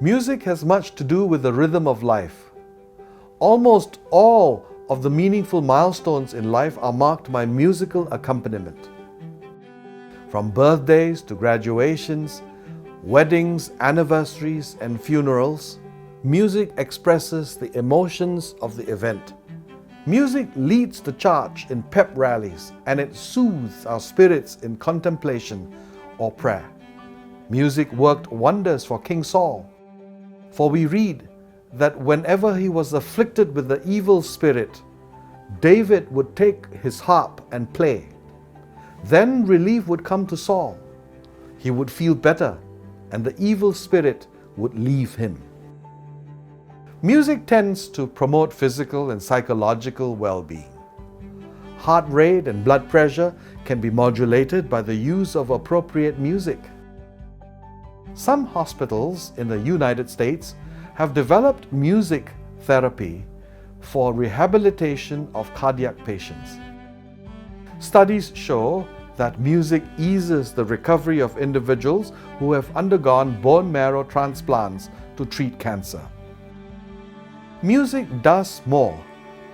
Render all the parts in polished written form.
Music has much to do with the rhythm of life. Almost all of the meaningful milestones in life are marked by musical accompaniment. From birthdays to graduations, weddings, anniversaries, and funerals, music expresses the emotions of the event. Music leads the charge in pep rallies, and it soothes our spirits in contemplation or prayer. Music worked wonders for King Saul, for we read that whenever he was afflicted with the evil spirit, David would take his harp and play. Then relief would come to Saul. He would feel better, and the evil spirit would leave him. Music tends to promote physical and psychological well-being. Heart rate and blood pressure can be modulated by the use of appropriate music. Some hospitals in the United States have developed music therapy for rehabilitation of cardiac patients. Studies show that music eases the recovery of individuals who have undergone bone marrow transplants to treat cancer. Music does more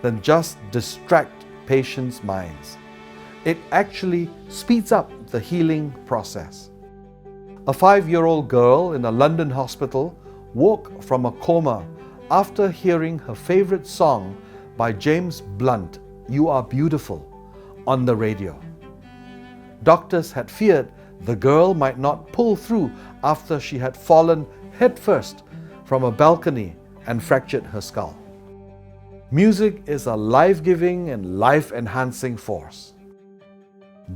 than just distract patients' minds. It actually speeds up the healing process. A 5-year-old girl in a London hospital woke from a coma after hearing her favorite song by James Blunt, "You Are Beautiful," on the radio. Doctors had feared the girl might not pull through after she had fallen headfirst from a balcony and fractured her skull. Music is a life-giving and life-enhancing force.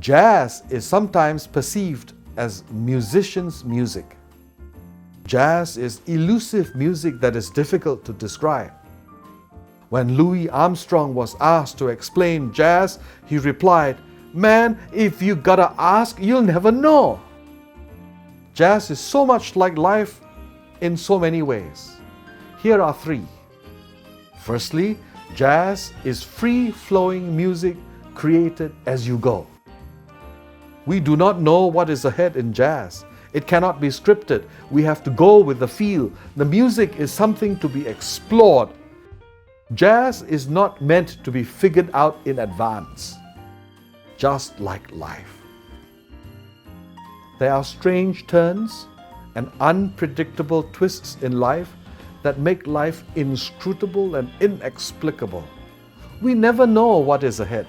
Jazz is sometimes perceived as musicians' music. Jazz is elusive music that is difficult to describe. When Louis Armstrong was asked to explain jazz, he replied, "Man, if you gotta ask, you'll never know." Jazz is so much like life in so many ways. Here are 3. Firstly, jazz is free-flowing music created as you go. We do not know what is ahead in jazz. It cannot be scripted. We have to go with the feel. The music is something to be explored. Jazz is not meant to be figured out in advance, just like life. There are strange turns and unpredictable twists in life that make life inscrutable and inexplicable. We never know what is ahead.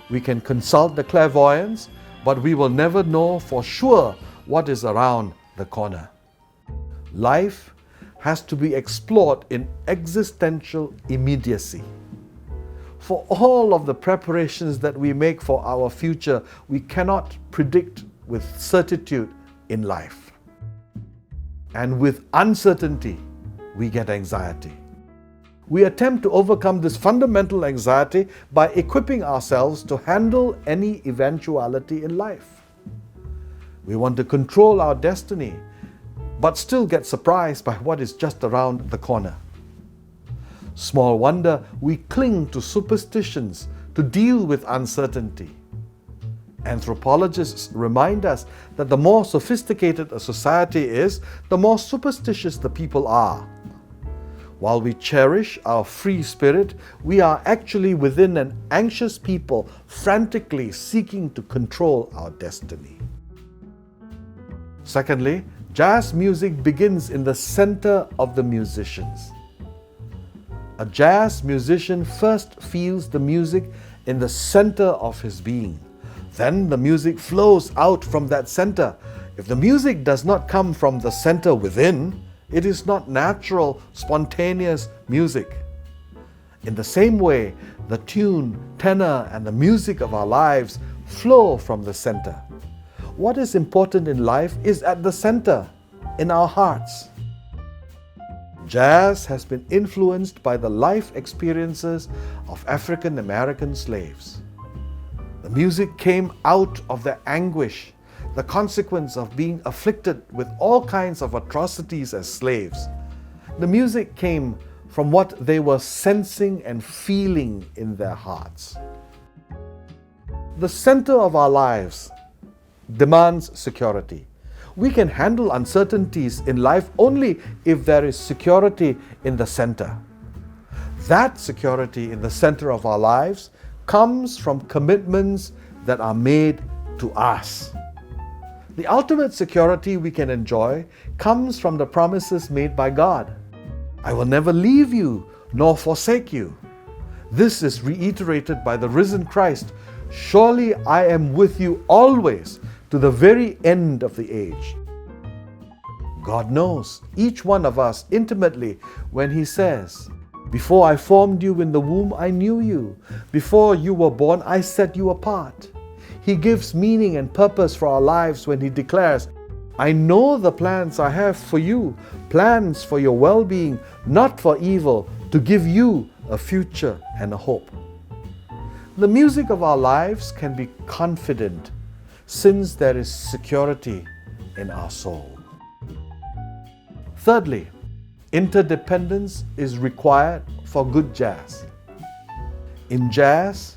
We can consult the clairvoyants, but we will never know for sure what is around the corner. Life has to be explored in existential immediacy. For all of the preparations that we make for our future, we cannot predict with certitude in life. And with uncertainty, we get anxiety. We attempt to overcome this fundamental anxiety by equipping ourselves to handle any eventuality in life. We want to control our destiny, but still get surprised by what is just around the corner. Small wonder we cling to superstitions to deal with uncertainty. Anthropologists remind us that the more sophisticated a society is, the more superstitious the people are. While we cherish our free spirit, we are actually within an anxious people frantically seeking to control our destiny. Secondly, jazz music begins in the center of the musicians. A jazz musician first feels the music in the center of his being. Then the music flows out from that center. If the music does not come from the center within, it is not natural, spontaneous music. In the same way, the tune, tenor, and the music of our lives flow from the center. What is important in life is at the center, in our hearts. Jazz has been influenced by the life experiences of African American slaves. The music came out of their anguish, the consequence of being afflicted with all kinds of atrocities as slaves. The music came from what they were sensing and feeling in their hearts. The center of our lives demands security. We can handle uncertainties in life only if there is security in the center. That security in the center of our lives comes from commitments that are made to us. The ultimate security we can enjoy comes from the promises made by God. I will never leave you nor forsake you. This is reiterated by the risen Christ. Surely I am with you always to the very end of the age. God knows each one of us intimately when He says, before I formed you in the womb, I knew you. Before you were born, I set you apart. He gives meaning and purpose for our lives when He declares, I know the plans I have for you, plans for your well-being, not for evil, to give you a future and a hope. The music of our lives can be confident since there is security in our soul. Thirdly, interdependence is required for good jazz. In jazz,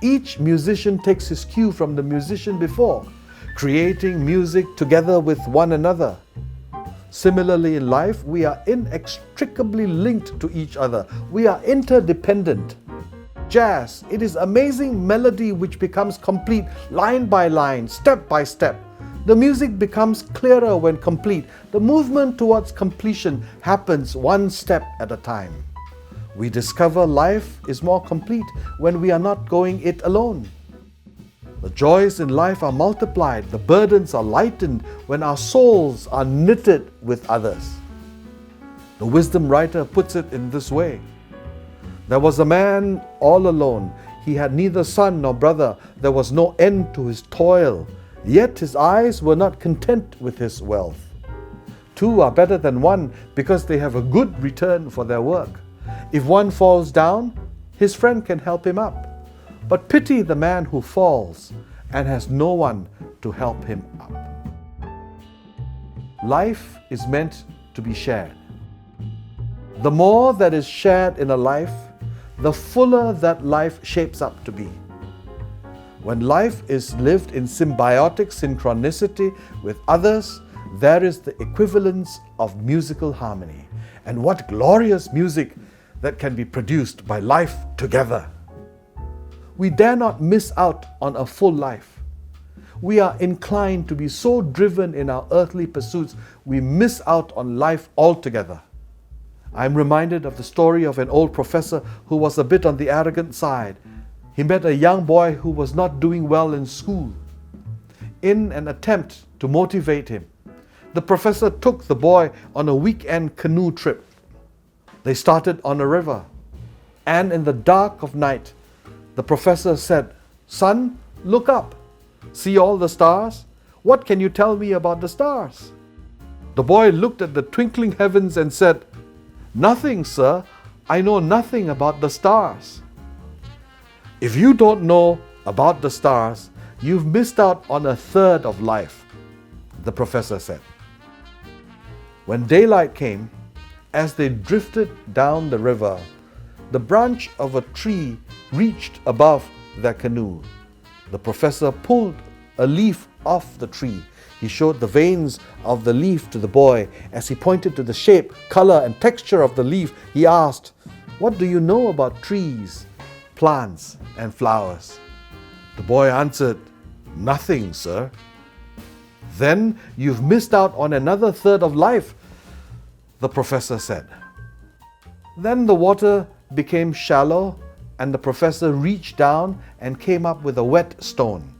each musician takes his cue from the musician before, creating music together with one another. Similarly, in life, we are inextricably linked to each other. We are interdependent. Jazz, it is amazing melody which becomes complete line by line, step by step. The music becomes clearer when complete. The movement towards completion happens one step at a time. We discover life is more complete when we are not going it alone. The joys in life are multiplied, the burdens are lightened when our souls are knitted with others. The wisdom writer puts it in this way. There was a man all alone. He had neither son nor brother. There was no end to his toil. Yet his eyes were not content with his wealth. Two are better than one because they have a good return for their work. If one falls down, his friend can help him up. But pity the man who falls and has no one to help him up. Life is meant to be shared. The more that is shared in a life, the fuller that life shapes up to be. When life is lived in symbiotic synchronicity with others, there is the equivalence of musical harmony. And what glorious music that can be produced by life together. We dare not miss out on a full life. We are inclined to be so driven in our earthly pursuits, we miss out on life altogether. I'm reminded of the story of an old professor who was a bit on the arrogant side. He met a young boy who was not doing well in school. In an attempt to motivate him, the professor took the boy on a weekend canoe trip. They started on a river, and in the dark of night, the professor said, "Son, look up. See all the stars? What can you tell me about the stars?" The boy looked at the twinkling heavens and said, "Nothing, sir. I know nothing about the stars." If you don't know about the stars, you've missed out on a third of life, the professor said. When daylight came, as they drifted down the river, the branch of a tree reached above their canoe. The professor pulled a leaf off the tree. He showed the veins of the leaf to the boy. As he pointed to the shape, color, and texture of the leaf, he asked, "What do you know about trees, plants, and flowers?" The boy answered, "Nothing, sir." "Then you've missed out on another third of life," the professor said. Then the water became shallow, and the professor reached down and came up with a wet stone.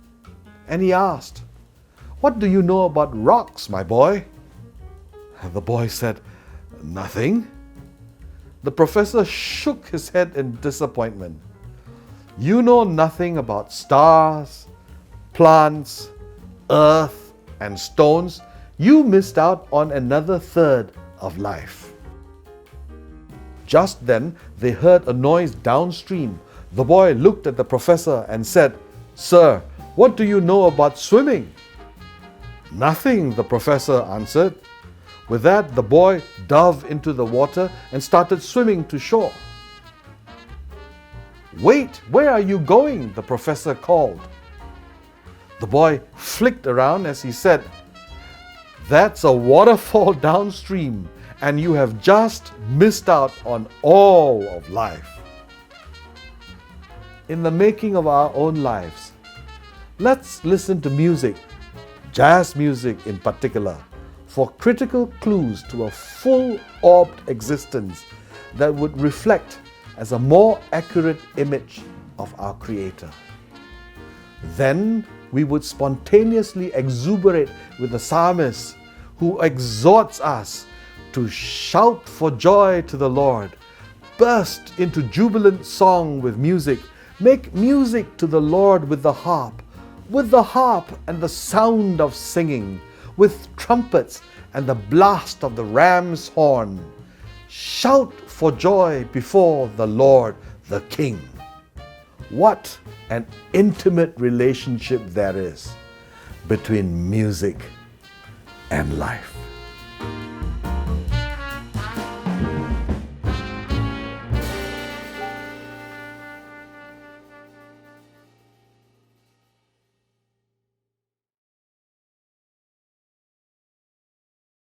And he asked, "What do you know about rocks, my boy?" The boy said, "Nothing." The professor shook his head in disappointment. "You know nothing about stars, plants, earth, and stones. You missed out on another third of life." Just then, they heard a noise downstream. The boy looked at the professor and said, "Sir, what do you know about swimming?" "Nothing," the professor answered. With that, the boy dove into the water and started swimming to shore. "Wait, where are you going?" the professor called. The boy flicked around as he said, that's a waterfall downstream, and you have just missed out on all of life. In the making of our own lives, let's listen to music, jazz music in particular, for critical clues to a full-orbed existence that would reflect as a more accurate image of our Creator. Then we would spontaneously exuberate with the psalmist who exhorts us to shout for joy to the Lord, burst into jubilant song with music, make music to the Lord with the harp and the sound of singing, with trumpets and the blast of the ram's horn. Shout for joy before the Lord the King. What an intimate relationship there is between music and life.